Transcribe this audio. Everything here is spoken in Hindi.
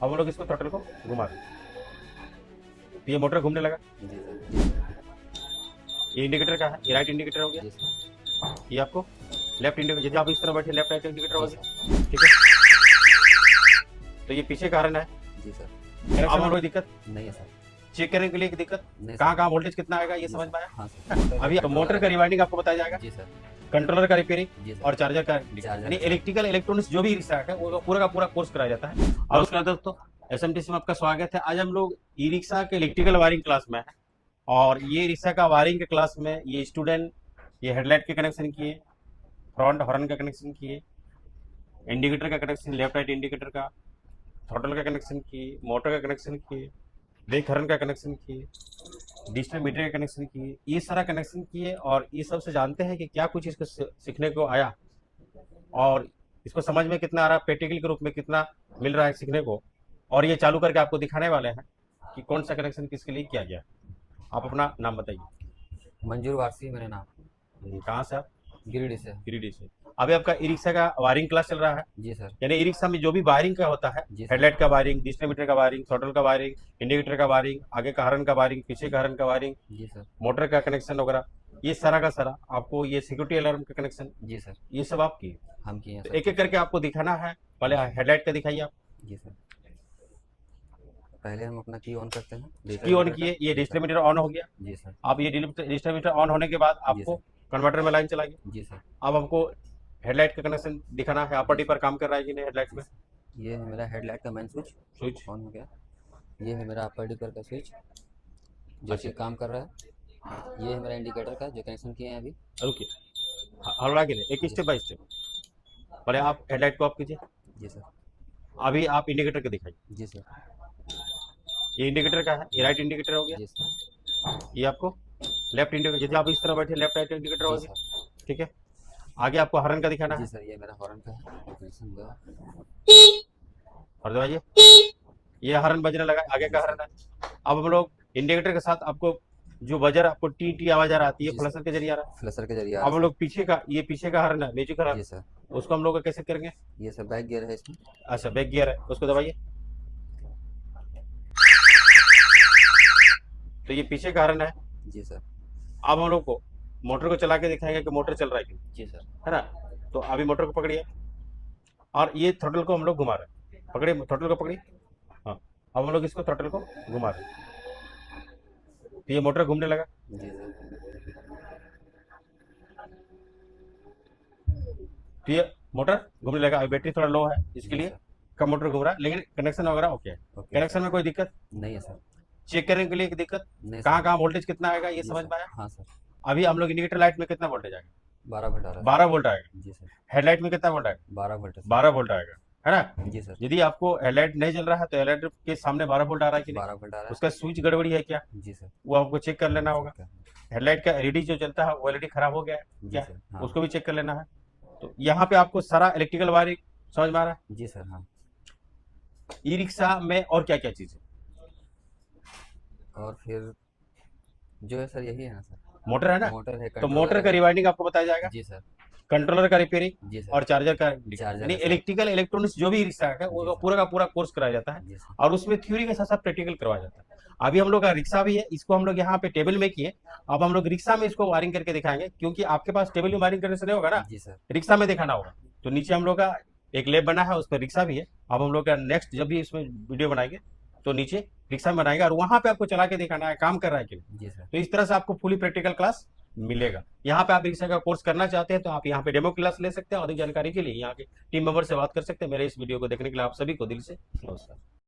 अब हम लोग इसको थ्रॉटल को घुमा दें तो ये मोटर घूमने लगा। जी सर। ये इंडिकेटर का है, ये राइट इंडिकेटर हो गया, जी सर। ये आपको लेफ्ट इंडिकेटर, यदि आप इस तरह बैठे लेफ्ट राइट इंडिकेटर हो जी गया। सर। ठीक है, तो ये पीछे का हॉर्न है। जी सर। अब हम लोग दिक्कत नहीं है सर। चेक करने के लिए एक दिक्कत नहीं कहाँ सर। कहाँ वोल्टेज कितना आएगा ये जी समझ सर। में आया। हाँ सर। अभी तो मोटर का रिवाइंडिंग आपको बताया जाएगा, जी सर। कंट्रोलर का रिपेयरिंग जी सर। और चार्जर का चार्जर यानी का। इलेक्ट्रिकल इलेक्ट्रॉनिक्स जो भी रिक्शा है वो पूरा का पूरा कोर्स कराया जाता है। और उसके बाद दोस्तों एसएमटीसी में आपका स्वागत है। आज हम लोग ई रिक्शा के इलेक्ट्रिकल वायरिंग क्लास में है और ये रिक्शा का वायरिंग के क्लास में ये स्टूडेंट ये हेडलाइट के कनेक्शन किए, फ्रंट हॉर्न का कनेक्शन किए, इंडिकेटर का कनेक्शन लेफ्ट राइट इंडिकेटर का, थ्रॉटल का कनेक्शन किए, मोटर का कनेक्शन किए, ब्रेक हॉर्न का कनेक्शन किए, डिजिटल मीटर का कनेक्शन किए, ये सारा कनेक्शन किए और ये सबसे जानते हैं कि क्या कुछ इसको सीखने को आया और इसको समझ में कितना आ रहा है, प्रैक्टिकल के रूप में कितना मिल रहा है सीखने को। और ये चालू करके आपको दिखाने वाले हैं कि कौन सा कनेक्शन किसके लिए किया गया। आप अपना नाम बताइए। मंजूर वारसी मेरा नाम। कहाँ से आप? गिरिडीह से। गिरिडीह से। अभी आपका ई रिक्शा का वायरिंग क्लास चल रहा है, जी सर। यानी ई रिक्शा में जो भी वायरिंग का होता है, जी सर। हेडलाइट का वायरिंग, डिजिटल मीटर का वायरिंग, थ्रॉटल का वायरिंग, इंडिकेटर का वायरिंग, आगे का हॉर्न का वायरिंग, पीछे का हॉर्न का वायरिंग, जी सर। मोटर का कनेक्शन वगैरह, ये सारा का सारा आपको, ये सिक्योरिटी अलार्म का कनेक्शन, जी सर। ये सब आप किए। हम किए हैं तो सर। एक एक करके आपको दिखाना है। पहले हेडलाइट का दिखाइए आप। जी सर। पहले हम अपना की ऑन करते हैं। की ऑन किए, ये डिजिटल मीटर ऑन हो गया। जी सर। आप ये डिजिटल मीटर ऑन होने के बाद आपको कन्वर्टर में लाइन चलाइए। जी सर। अब हमको हेडलाइट का कनेक्शन दिखाना है, अपर पर काम कर रहा है कि नहीं हेडलाइट में। ये है मेरा हेडलाइट का मेन स्विच ऑन हो गया। ये है मेरा अपर डिपर का स्विच जो अच्छा। कि काम कर रहा है। ये है मेरा इंडिकेटर का जो कनेक्शन किए हैं अभी। रुकिए, हल्ला के लिए एक स्टेप बाय स्टेप। पहले आप हेडलाइट को ऑफ कीजिए। जी सर। अभी आप इंडिकेटर को दिखाइए। जी सर। ये इंडिकेटर का है, ये राइट इंडिकेटर हो गया, जी सर। ये आपको लेफ्ट इंडिकेटर, यदि आप इस तरह बैठे लेफ्ट राइट इंडिकेटर हो जी गया। सर। ठीक है, आगे आपको हॉर्न का दिखाना जी है। सर। ये मेरा हॉर्न का है कनेक्शन हुआ। और दबाइए, ये हॉर्न बजने लगा, आगे का हॉर्न है। अब हम लोग इंडिकेटर के साथ आपको जो बजर आपको टी टी आवाज आ रही है जी फ्लशर के जरिए आ रहा है। फ्लशर के जरिए अब हम लोग पीछे का, ये पीछे का हॉर्न है, म्यूजिक हॉर्न, जी सर। उसको हम लोग कैसे करेंगे। ये सब बैक गियर है इसमें। अच्छा, बैक गियर है, उसको दबाइए। तो ये पीछे का हॉर्न है। जी सर। अब हम लोग को मोटर को चला के दिखाएंगे कि मोटर चल रहा है कि नहीं, जी सर। है ना। तो अभी मोटर को पकड़िए और ये थ्रॉटल को हम लोग घुमा रहे हैं। पकड़िए, थ्रॉटल को पकड़िए। हाँ, अब हम लोग इसको थ्रॉटल को घुमा रहे हैं तो ये मोटर घूमने लगा। जी सर। तो ये मोटर घूमने लगा। अभी बैटरी थोड़ा लो है, इसके जी लिए सर। कम मोटर घूम रहा है, लेकिन कनेक्शन वगैरह ओके है। ओके कनेक्शन में कोई दिक्कत नहीं है सर। चेक करने के लिए एक दिक्कत नहीं कहाँ सर। कहाँ वोल्टेज कितना आएगा ये जी समझ सर। में आया। हाँ सर। अभी हम लोग इंडिकेटर लाइट में कितना वोल्टेज आएगा, 12 वोल्ट आ रहा है। 12 वोल्ट आएगा। जी सर। हेडलाइट में कितना वोल्ट आएगा, 12 वोल्ट है सर। 12 वोल्ट आएगा, है ना। जी सर। यदि आपको हेडलाइट नहीं चल रहा है तो हेडलाइट के सामने 12 वोल्ट आ रहा है कि नहीं, 12 वोल्ट आ रहा उसका स्विच गड़बड़ी है क्या, है। जी सर। वो आपको चेक कर लेना होगा। ठीक है। हेडलाइट का एलईडी जो चलता है वो एलईडी खराब हो गया है जी क्या, सर। हाँ। उसको भी चेक कर लेना है। तो यहाँ पे आपको सारा इलेक्ट्रिकल वायरिंग समझ में आ रहा है। जी सर। हाँ। ई रिक्शा में और क्या क्या चीज है, और फिर जो है सर यही है ना सर। मोटर है ना, मोटर है, तो कंट्रोलर मोटर का है। रिवाइंडिंग आपको बताया जाएगा, जी सर। कंट्रोलर का रिपेयरिंग जी सर। और चार्जर का चार्जर यानी है सर। इलेक्ट्रिकल इलेक्ट्रॉनिक्स जो भी रिक्शा है जी वो सर। पूरा का पूरा कोर्स कराया जाता है जी सर। और उसमें थ्योरी के साथ साथ प्रैक्टिकल करवाया जाता है। अभी हम लोग का रिक्शा भी है, इसको हम लोग यहाँ पे टेबल में किए। अब हम लोग रिक्शा में इसको वायरिंग करके दिखाएंगे, क्योंकि आपके पास टेबल में वायरिंग करने से नहीं होगा ना, जी सर। रिक्शा में दिखाना होगा। तो नीचे हम लोग का एक लैब बना है, उस पर रिक्शा भी है। अब हम लोग का नेक्स्ट जब भी इसमें वीडियो बनाएंगे तो नीचे रिक्शा में बनाएंगे और वहां पे आपको चला के दिखाना है काम कर रहा है कि नहीं। जी सर। तो इस तरह से आपको फुली प्रैक्टिकल क्लास मिलेगा। यहाँ पे आप रिक्शा का कोर्स करना चाहते हैं तो आप यहाँ पे डेमो क्लास ले सकते हैं और अधिक जानकारी के लिए यहाँ के टीम मेंबर से बात कर सकते हैं। मेरे इस वीडियो को देखने के लिए आप सभी को दिल से नमस्कार।